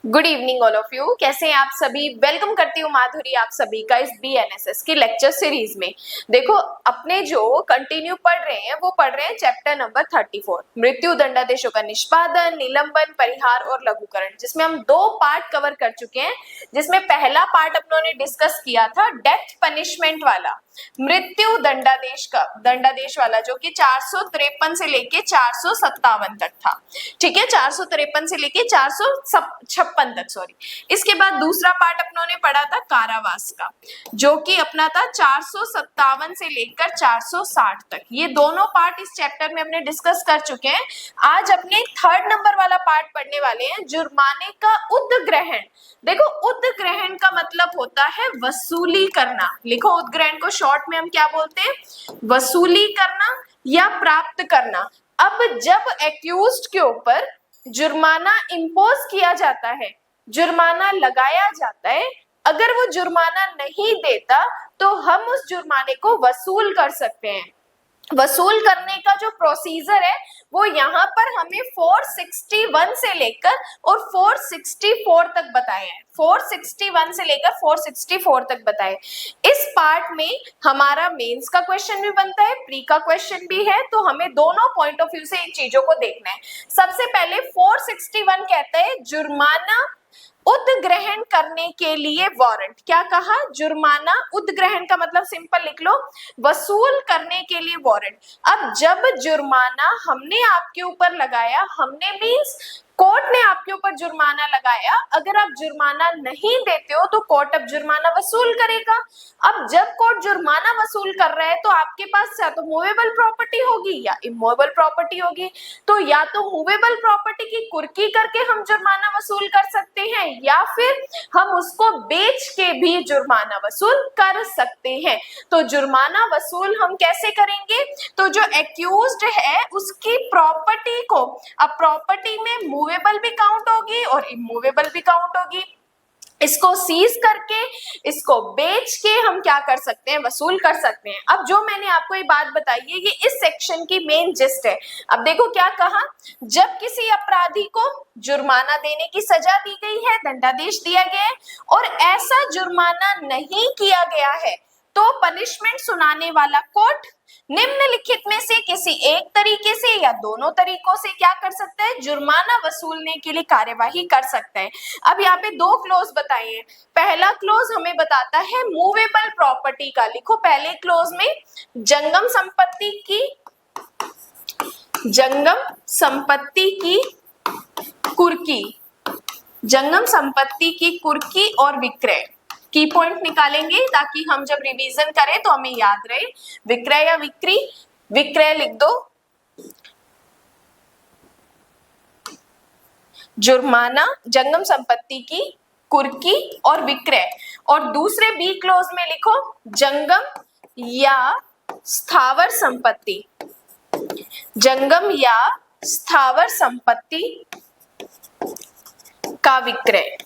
Good evening all of you. कैसे हैं आप सभी? वेलकम करती हूँ माधुरी आप सभी का इस BNSS की लेक्चर सीरीज में। देखो, अपने जो कंटिन्यू पढ़ रहे हैं वो पढ़ रहे हैं चैप्टर नंबर 34, मृत्यु दंडादेशों का निष्पादन, निलंबन, परिहार और लघुकरण, जिसमें हम 2 पार्ट कवर कर चुके हैं। जिसमें पहला पार्ट अपनों ने डिस्कस किया था डेथ पनिशमेंट वाला, मृत्यु दंडादेश वाला, जो कि 453 से लेके 457 तक था। ठीक है, 453 से लेके 456 तक, सॉरी। इसके बाद दूसरा पार्ट अपनों ने पढ़ा था कारावास का, जो कि अपना था 457 से लेकर 460 तक। ये दोनों पार्ट इस चैप्टर में हमने डिस्कस कर चुके हैं। आज अपने 3rd नंबर वाला पार्ट पढ़ने वाले हैं, जुर्माने का उद्ग्रहण। देखो, उद्ग्रहण का मतलब होता है वसूली करना। लिखो, उद्ग्रहण को शॉर्ट में हम क्या बोलते हैं? वसूली करना या प्राप्त करना। अब जब एक्यूज्ड के ऊपर जुर्माना इम्पोज किया जाता है, जुर्माना लगाया जाता है, अगर वो जुर्माना नहीं देता तो हम उस जुर्माने को वसूल कर सकते हैं। वसूल करने का जो प्रोसीजर है वो यहाँ पर हमें 461 से लेकर और 464 तक बताए हैं। 461 से लेकर 464 तक बताए। इस पार्ट में हमारा मेंस का क्वेश्चन भी बनता है, प्री का क्वेश्चन भी है, तो हमें दोनों पॉइंट ऑफ व्यू से इन चीजों को देखना है। सबसे पहले 461 कहता है जुर्माना उद्ग्रहण करने के लिए वारंट। क्या कहा? जुर्माना उद्ग्रहण का मतलब सिंपल लिख लो, वसूल करने के लिए वारंट। अब जब जुर्माना हमने आपके ऊपर लगाया, हमने मींस कोर्ट ने आपके ऊपर जुर्माना लगाया, अगर आप जुर्माना नहीं देते हो तो कोर्ट अब जुर्माना वसूल करेगा। अब जब कोर्ट जुर्माना वसूल कर रहा है तो आपके पास या तो मूवेबल प्रॉपर्टी होगी या इमूवेबल प्रॉपर्टी होगी। तो या तो मूवेबल प्रॉपर्टी की कुर्की करके हम जुर्माना वसूल कर सकते हैं, या फिर हम उसको बेच के भी जुर्माना वसूल कर सकते हैं। तो जुर्माना वसूल हम कैसे करेंगे? तो जो एक्यूज्ड है उसकी प्रॉपर्टी को, अब प्रॉपर्टी में मूवेबल भी काउंट होगी और इमूवेबल भी काउंट होगी, इसको सीज करके, इसको बेच के हम क्या कर सकते हैं? वसूल कर सकते हैं। अब जो मैंने आपको ये बात बताई है, ये इस सेक्शन की मेन जिस्ट है। अब देखो क्या कहा, जब किसी अपराधी को जुर्माना देने की सजा दी गई है, दंडादेश दिया गया है, और ऐसा जुर्माना नहीं किया गया है, तो पनिशमेंट सुनाने वाला कोर्ट निम्नलिखित में से किसी एक तरीके से या दोनों तरीकों से क्या कर सकता है? जुर्माना वसूलने के लिए कार्यवाही कर सकता है। अब यहाँ पे 2 क्लोज बताए हैं। पहला क्लोज हमें बताता है मूवेबल प्रॉपर्टी का। लिखो, पहले क्लोज में जंगम संपत्ति की कुर्की, जंगम संपत्ति की कुर्की और विक्रय, की पॉइंट निकालेंगे ताकि हम जब रिवीजन करें तो हमें याद रहे। विक्रय या विक्री? विक्रय लिख दो। जुर्माना, जंगम संपत्ति की कुर्की और विक्रय। और दूसरे बी क्लोज में लिखो जंगम या स्थावर संपत्ति, जंगम या स्थावर संपत्ति का विक्रय,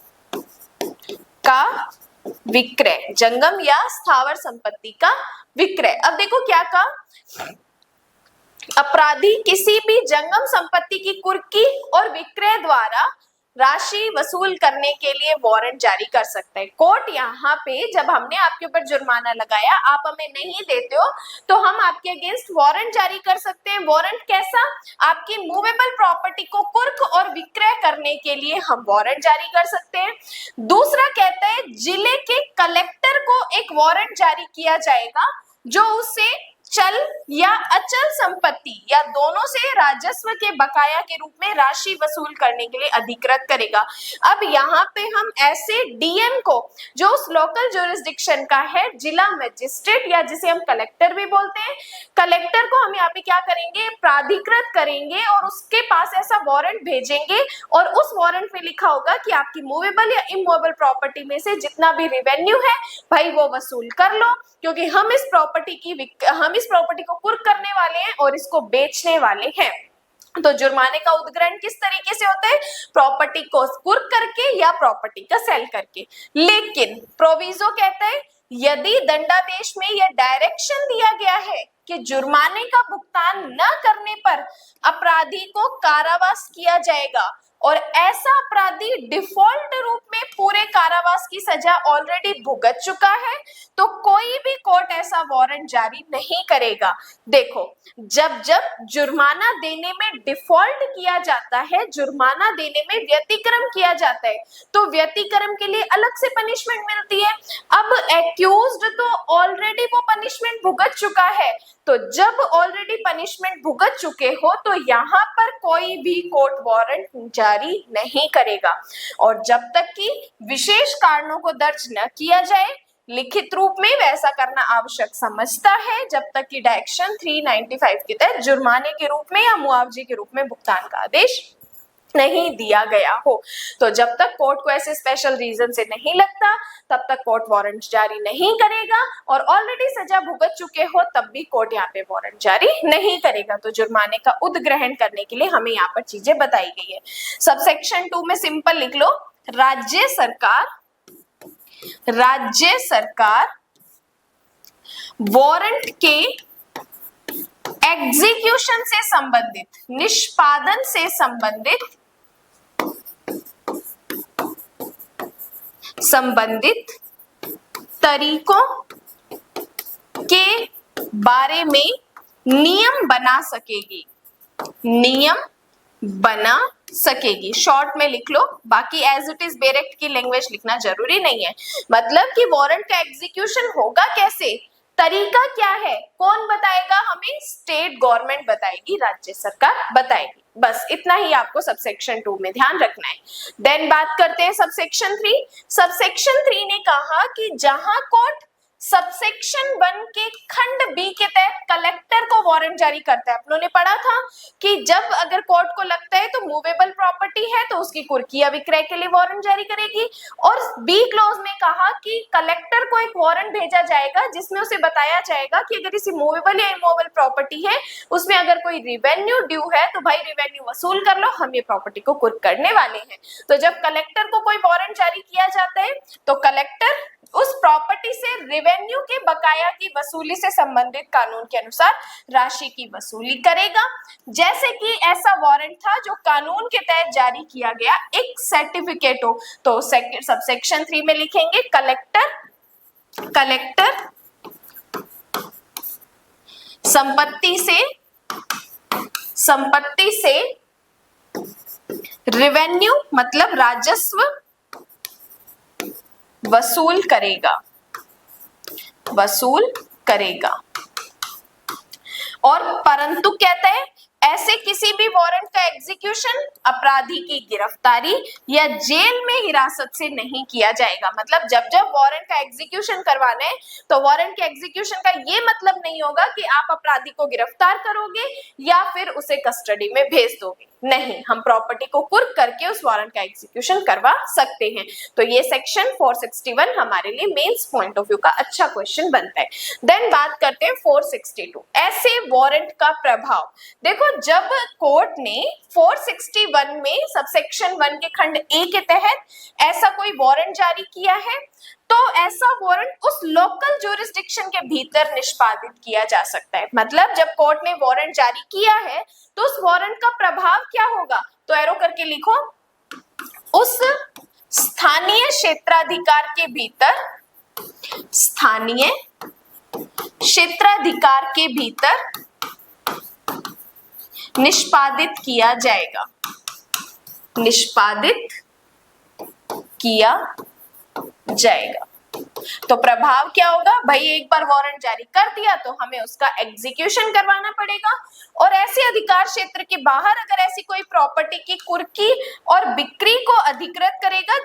जंगम या स्थावर संपत्ति का विक्रय। अब देखो क्या कहा, अपराधी किसी भी जंगम संपत्ति की कुर्की और विक्रय द्वारा राशि वसूल करने के लिए वारंट जारी कर सकता है। कोर्ट यहाँ पे जब हमने आपके ऊपर जुर्माना लगाया, आप हमें नहीं देते हो, तो हम आपके अगेंस्ट वारंट जारी कर सकते हैं। वारंट कैसा? आपकी मूवेबल प्रॉपर्टी को कुर्क और विक्रय करने के लिए हम वारंट जारी कर सकते हैं। दूसरा कहता है जिले के कलेक्टर को एक वारंट जारी किया जाएगा जो उसे चल या अचल संपत्ति या दोनों से राजस्व के बकाया के रूप में राशि वसूल करने के लिए अधिकृत करेगा। अब यहाँ पे हम ऐसे डीएम को, जो उस लोकल ज्यूरिसडिक्शन का है, जिला मजिस्ट्रेट या जिसे हम कलेक्टर भी बोलते हैं, कलेक्टर को हम यहाँ पे क्या करेंगे? प्राधिकृत करेंगे और उसके पास ऐसा वारंट भेजेंगे और उस वारंट में लिखा होगा कि आपकी मूवेबल या इमूवेबल प्रॉपर्टी में से जितना भी रिवेन्यू है भाई वो वसूल कर लो, क्योंकि हम इस प्रॉपर्टी को कुर्क करने वाले हैं और इसको बेचने वाले हैं। तो जुर्माने का उद्ग्रहण किस तरीके से होता है? प्रॉपर्टी को कुर्क करके या प्रॉपर्टी का सेल करके। लेकिन प्रोविजो कहता है यदि दंडादेश में यह डायरेक्शन दिया गया है कि जुर्माने का भुगतान न करने पर अपराधी को कारावास किया जाएगा, और ऐसा अपराधी डिफॉल्ट रूप में पूरे कारावास की सजा ऑलरेडी भुगत चुका है तो कोई भी कोर्ट ऐसा वारंट जारी नहीं करेगा। देखो, जब जब जुर्माना देने में डिफॉल्ट किया जाता है, जुर्माना देने में व्यतिक्रम किया जाता है, तो व्यतिक्रम के लिए अलग से पनिशमेंट मिलती है। अब एक्यूज्ड तो ऑलरेडी वो पनिशमेंट भुगत चुका है, तो जब ऑलरेडी पनिशमेंट भुगत चुके हो तो यहाँ पर कोई भी कोर्ट वारंट जारी नहीं करेगा। और जब तक कि विशेष कारणों को दर्ज न किया जाए लिखित रूप में वैसा करना आवश्यक समझता है, जब तक कि डायरेक्शन 395 के तहत जुर्माने के रूप में या मुआवजे के रूप में भुगतान का आदेश नहीं दिया गया हो। तो जब तक कोर्ट को ऐसे स्पेशल रीजन से नहीं लगता तब तक कोर्ट वारंट जारी नहीं करेगा, और ऑलरेडी सजा भुगत चुके हो तब भी कोर्ट यहाँ पे वारंट जारी नहीं करेगा। तो जुर्माने का उद्ग्रहण करने के लिए हमें यहाँ पर चीजें बताई गई है। सबसेक्शन 2 में सिंपल लिख लो, राज्य सरकार वारंट के एग्जीक्यूशन से संबंधित, निष्पादन से संबंधित तरीकों के बारे में नियम बना सकेगी। शॉर्ट में लिख लो, बाकी एज इट इज डायरेक्ट की लैंग्वेज लिखना जरूरी नहीं है। मतलब कि वारंट का एग्जीक्यूशन होगा कैसे, तरीका क्या है, कौन बताएगा हमें, स्टेट गवर्नमेंट बताएगी, राज्य सरकार बताएगी। बस इतना ही आपको सबसेक्शन 2 में ध्यान रखना है। देन बात करते हैं सबसेक्शन 3। सबसेक्शन 3 ने कहा कि जहां कोर्ट सबसेक्शन 1 के खंड बी के तहत कलेक्टर को वारंट जारी करता है, अपनों ने पढ़ा था कि जब अगर कोर्ट को लगता है तो मूवेबल प्रॉपर्टी है तो उसकी कुर्किया विक्रय के लिए वारंट जारी करेगी। और बी क्लॉज में कहा कि कलेक्टर को एक वारंट भेजा जाएगा जिसमें उसे बताया जाएगा कि अगर इसी मूवेबल या इमूवेबल प्रॉपर्टी है उसमें अगर कोई रिवेन्यू ड्यू है तो भाई रिवेन्यू वसूल कर लो, हम ये प्रॉपर्टी को कुर्क करने वाले हैं। तो जब कलेक्टर को कोई वारंट जारी किया जाता है तो कलेक्टर उस प्रॉपर्टी से रेवेन्यू के बकाया की वसूली से संबंधित कानून के अनुसार राशि की वसूली करेगा। जैसे कि ऐसा वारंट था जो कानून के तहत जारी किया गया एक सर्टिफिकेट हो, तो सबसेक्शन 3 में लिखेंगे कलेक्टर संपत्ति से रेवेन्यू मतलब राजस्व वसूल करेगा। और परंतु कहता है ऐसे किसी भी वारंट का एग्जीक्यूशन अपराधी की गिरफ्तारी या जेल में हिरासत से नहीं किया जाएगा। मतलब जब जब वारंट का एग्जीक्यूशन करवाना है तो वारंट के एग्जीक्यूशन का ये मतलब नहीं होगा कि आप अपराधी को गिरफ्तार करोगे या फिर उसे कस्टडी में भेज दोगे, नहीं, हम प्रॉपर्टी को कुर्क करके उस वारंट का एग्जीक्यूशन करवा सकते हैं। तो ये सेक्शन 461 हमारे लिए मेंस पॉइंट ऑफ व्यू का अच्छा क्वेश्चन बनता है। देन बात करते हैं 462, ऐसे वारंट का प्रभाव। देखो, जब कोर्ट ने 461 में सबसेक्शन 1 के खंड ए के तहत ऐसा कोई वारंट जारी किया है तो ऐसा वारंट उस लोकल ज्यूरिसडिक्शन के भीतर निष्पादित किया जा सकता है। मतलब जब कोर्ट ने वारंट जारी किया है तो उस वारंट का प्रभाव क्या होगा, तो एरो करके लिखो, उस स्थानीय क्षेत्राधिकार के भीतर निष्पादित किया जाएगा। तो प्रभाव क्या होगा, भाई एक बार वारंट जारी कर दिया तो हमें उसका एग्जीक्यूशन करवाना पड़ेगा, और ऐसे अधिकार क्षेत्र के बाहर अगर ऐसी कोई प्रॉपर्टी की कुर्की और बिक्री को अधिकृत करेगा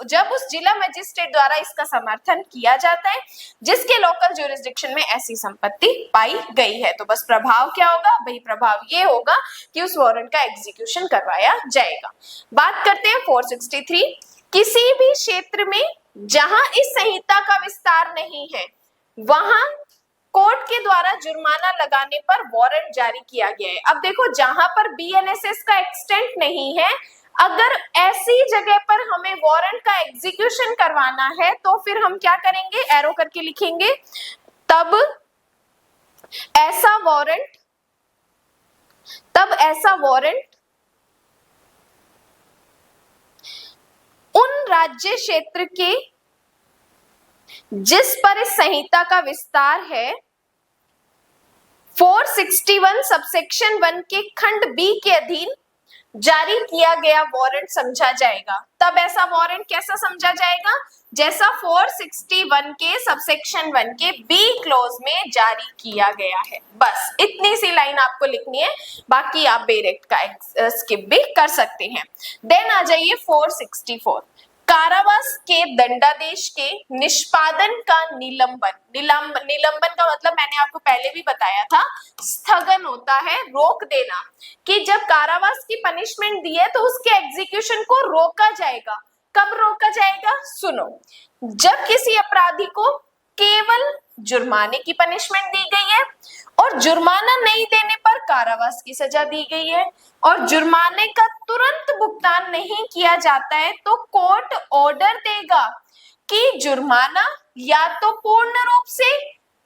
जब उस जिला मजिस्ट्रेट द्वारा इसका समर्थन किया जाता है जिसके लोकल ज्यूरिसडिक्शन में ऐसी संपत्ति पाई गई है। तो बस प्रभाव क्या होगा, भाई प्रभाव ये होगा कि उस वारंट का एग्जीक्यूशन करवाया जाएगा। बात करते हैं 463, किसी भी क्षेत्र में जहां इस संहिता का विस्तार नहीं है वहां कोर्ट के द्वारा जुर्माना लगाने पर वारंट जारी किया गया है। अब देखो, जहां पर बीएनएसएस का एक्सटेंट नहीं है, अगर ऐसी जगह पर हमें वारंट का एग्जीक्यूशन करवाना है तो फिर हम क्या करेंगे, एरो करके लिखेंगे, तब ऐसा वारंट राज्य क्षेत्र के जिस पर इस संहिता का विस्तार है 461 सबसेक्शन 1 के खंड बी के अधीन जारी किया गया वारंट समझा जाएगा। तब ऐसा वारंट कैसा समझा जाएगा? जैसा 461 के सबसेक्शन 1 के बी क्लोज में जारी किया गया है। बस इतनी सी लाइन आपको लिखनी है, बाकी आप डायरेक्ट का स्किप भी कर सकते हैं। देन आ जाइए 464, कारावास के दंडादेश के निष्पादन का निलंबन। निलंबन का मतलब मैंने आपको पहले भी बताया था, स्थगन होता है, रोक देना, कि जब कारावास की पनिशमेंट दी है तो उसके एग्जीक्यूशन को रोका जाएगा। कब रोका जाएगा? सुनो, जब किसी अपराधी को केवल जुर्माने की पनिशमेंट दी गई है और जुर्माना नहीं देने पर कारावास की सजा दी गई है और जुर्माने का तुरंत भुगतान नहीं किया जाता है तो कोर्ट ऑर्डर देगा कि जुर्माना या तो पूर्ण रूप से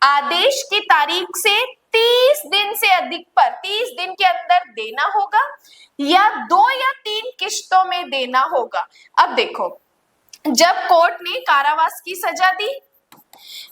आदेश की तारीख से 30 दिन से अधिक पर 30 दिन के अंदर देना होगा या 2 या 3 किश्तों में देना होगा। अब देखो, जब कोर्ट ने कारावास की सजा दी,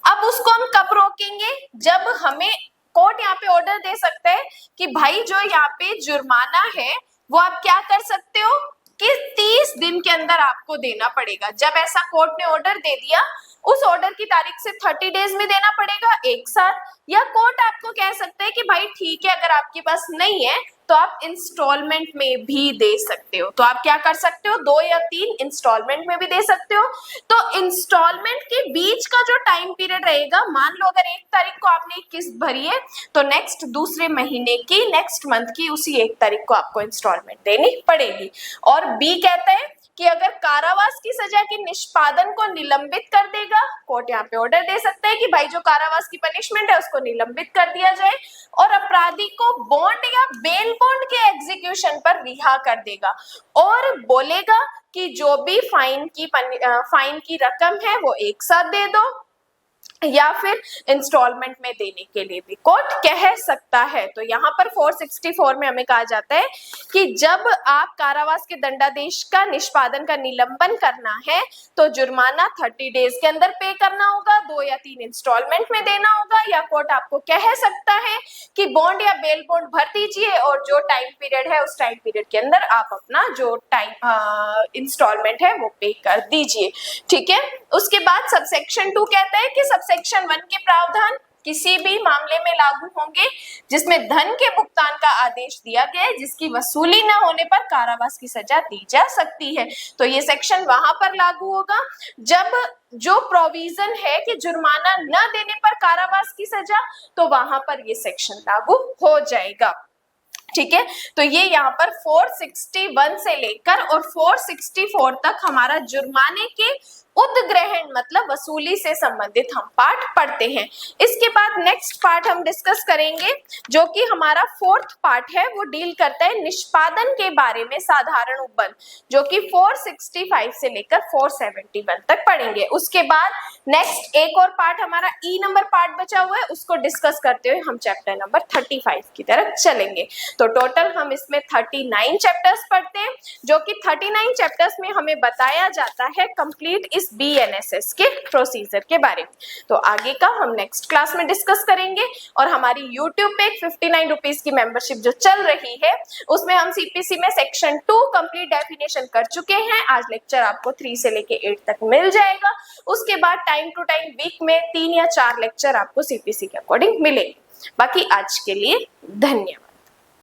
अब उसको हम कब रोकेंगे? जब हमें कोर्ट यहाँ पे ऑर्डर दे सकता है कि भाई जो यहाँ पे जुर्माना है वो आप क्या कर सकते हो कि 30 दिन के अंदर आपको देना पड़ेगा। जब ऐसा कोर्ट ने ऑर्डर दे दिया, उस ऑर्डर की तारीख से 30 डेज में देना पड़ेगा, एक साथ, या कोर्ट आपको कह सकता है कि भाई ठीक है, अगर आपके पास नहीं है तो आप इंस्टॉलमेंट में भी दे सकते हो। तो आप क्या कर सकते हो? 2 या 3 इंस्टॉलमेंट में भी दे सकते हो। तो इंस्टॉलमेंट के बीच का जो टाइम पीरियड रहेगा, मान लो अगर 1 तारीख को आपने एक किस्त भरी है तो नेक्स्ट दूसरे महीने की, नेक्स्ट मंथ की उसी 1 तारीख को आपको इंस्टॉलमेंट देनी पड़ेगी। और बी कहता है कि अगर कारावास की सजा के निष्पादन को निलंबित कर देगा, कोर्ट यहाँ पे ऑर्डर दे सकता है कि भाई जो कारावास की पनिशमेंट है उसको निलंबित कर दिया जाए और अपराधी को बॉन्ड या बेल बॉन्ड के एग्जीक्यूशन पर रिहा कर देगा और बोलेगा कि जो भी फाइन की रकम है वो एक साथ दे दो या फिर इंस्टॉलमेंट में देने के लिए भी कोर्ट कह सकता है। तो यहाँ पर 464 में हमें कहा जाता है कि जब आप कारावास के दंडादेश का निष्पादन का निलंबन करना है तो जुर्माना 30 डेज के अंदर पे करना होगा, 2 या 3 इंस्टॉलमेंट में देना होगा, या कोर्ट आपको कह सकता है कि बॉन्ड या बेल बॉन्ड भर दीजिए और जो टाइम पीरियड है उस टाइम पीरियड के अंदर आप अपना जो टाइम इंस्टॉलमेंट है वो पे कर दीजिए। ठीक है। उसके बाद सबसेक्शन 2 कहता है कि सबसेक्शन 1 के प्रावधान किसी भी मामले में लागू होंगे जिसमें धन के भुगतान का आदेश दिया गया है जिसकी वसूली न होने पर कारावास की सजा दी जा सकती है। तो ये सेक्शन वहां पर लागू होगा जब जो प्रोविजन है कि जुर्माना न देने पर कारावास की सजा, तो वहां पर ये सेक्शन लागू हो जाएगा। ठीक है। तो ये यहाँ पर 461 से लेकर और 464 तक हमारा जुर्माने के उद्ग्रहण मतलब वसूली से संबंधित हम पार्ट पढ़ते हैं। इसके बाद नेक्स्ट पार्ट हम डिस्कस करेंगे जो कि हमारा 4th पार्ट है, वो डील करता है निष्पादन के बारे में साधारण उपबंध, जो कि 465 से लेकर 471 तक पढ़ेंगे। उसके बाद नेक्स्ट एक और पार्ट हमारा ई नंबर पार्ट बचा हुआ है, उसको डिस्कस करते हुए हम चैप्टर नंबर 35 की तरफ चलेंगे। तो टोटल हम इसमें 39 चैप्टर्स पढ़ते हैं, जो कि 39 चैप्टर्स में हमें बताया जाता है कंप्लीट इस BNSS के प्रोसीजर के बारे में। तो आगे का हम नेक्स्ट क्लास में डिस्कस करेंगे। और हमारी YouTube पे 59 रुपीज की मेंबरशिप जो चल रही है उसमें हम CPC में सेक्शन 2 कंप्लीट डेफिनेशन कर चुके हैं। आज लेक्चर आपको 3 से लेके 8 तक मिल जाएगा। उसके बाद टाइम टू टाइम वीक में 3 या 4 लेक्चर आपको CPC के अकॉर्डिंग मिलेंगे। बाकी आज के लिए धन्यवाद।